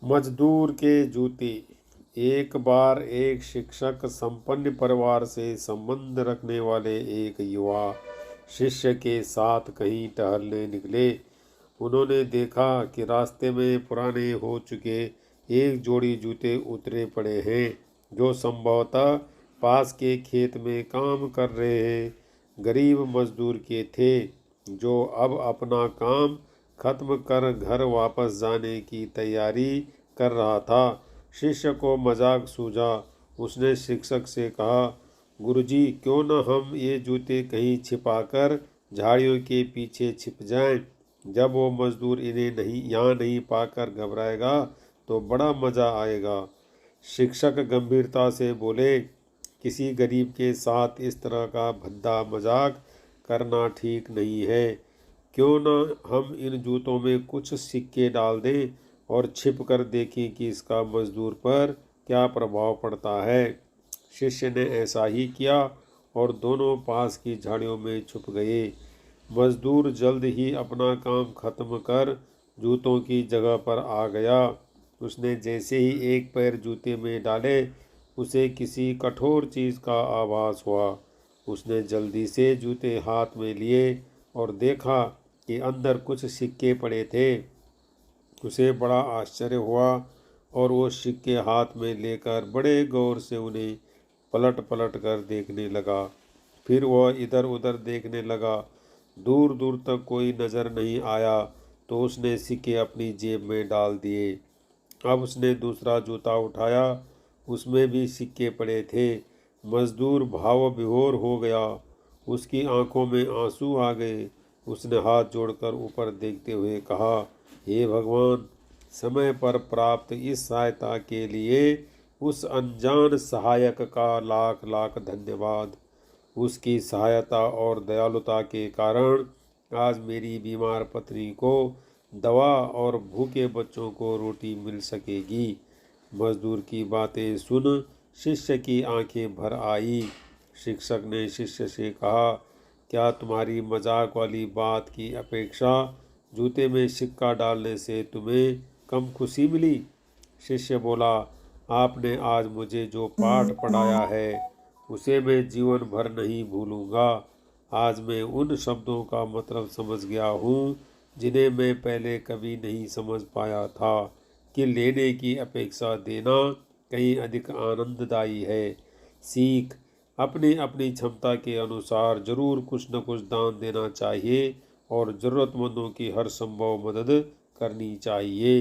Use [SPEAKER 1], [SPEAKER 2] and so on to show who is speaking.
[SPEAKER 1] मजदूर के जूते। एक बार एक शिक्षक संपन्न परिवार से संबंध रखने वाले एक युवा शिष्य के साथ कहीं टहलने निकले। उन्होंने देखा कि रास्ते में पुराने हो चुके एक जोड़ी जूते उतरे पड़े हैं, जो संभवतः पास के खेत में काम कर रहे गरीब मजदूर के थे, जो अब अपना काम खत्म कर घर वापस जाने की तैयारी कर रहा था। शिष्य को मजाक सूझा। उसने शिक्षक से कहा, गुरुजी, क्यों न हम ये जूते कहीं छिपाकर झाड़ियों के पीछे छिप जाएं। जब वो मजदूर इन्हें यहाँ नहीं पाकर घबराएगा तो बड़ा मज़ा आएगा। शिक्षक गंभीरता से बोले, किसी गरीब के साथ इस तरह का भद्दा मजाक करना ठीक नहीं है। क्यों न हम इन जूतों में कुछ सिक्के डाल दें और छिप कर देखें कि इसका मजदूर पर क्या प्रभाव पड़ता है। शिष्य ने ऐसा ही किया और दोनों पास की झाड़ियों में छुप गए। मजदूर जल्द ही अपना काम खत्म कर जूतों की जगह पर आ गया। उसने जैसे ही एक पैर जूते में डाले, उसे किसी कठोर चीज़ का आभास हुआ। उसने जल्दी से जूते हाथ में लिए और देखा कि अंदर कुछ सिक्के पड़े थे। उसे बड़ा आश्चर्य हुआ और वो सिक्के हाथ में लेकर बड़े गौर से उन्हें पलट पलट कर देखने लगा। फिर वह इधर उधर देखने लगा। दूर दूर तक कोई नज़र नहीं आया तो उसने सिक्के अपनी जेब में डाल दिए। अब उसने दूसरा जूता उठाया, उसमें भी सिक्के पड़े थे। मजदूर भाव विभोर हो गया। उसकी आंखों में आंसू आ गए। उसने हाथ जोड़कर ऊपर देखते हुए कहा, हे भगवान, समय पर प्राप्त इस सहायता के लिए उस अनजान सहायक का लाख लाख धन्यवाद। उसकी सहायता और दयालुता के कारण आज मेरी बीमार पत्नी को दवा और भूखे बच्चों को रोटी मिल सकेगी। मजदूर की बातें सुन शिष्य की आंखें भर आई। शिक्षक ने शिष्य से कहा, क्या तुम्हारी मजाक वाली बात की अपेक्षा जूते में सिक्का डालने से तुम्हें कम खुशी मिली? शिष्य बोला, आपने आज मुझे जो पाठ पढ़ाया है उसे मैं जीवन भर नहीं भूलूंगा। आज मैं उन शब्दों का मतलब समझ गया हूँ जिन्हें मैं पहले कभी नहीं समझ पाया था, कि लेने की अपेक्षा देना कहीं अधिक आनंददायी है। सीख, अपनी अपनी क्षमता के अनुसार जरूर कुछ न कुछ दान देना चाहिए और ज़रूरतमंदों की हर संभव मदद करनी चाहिए।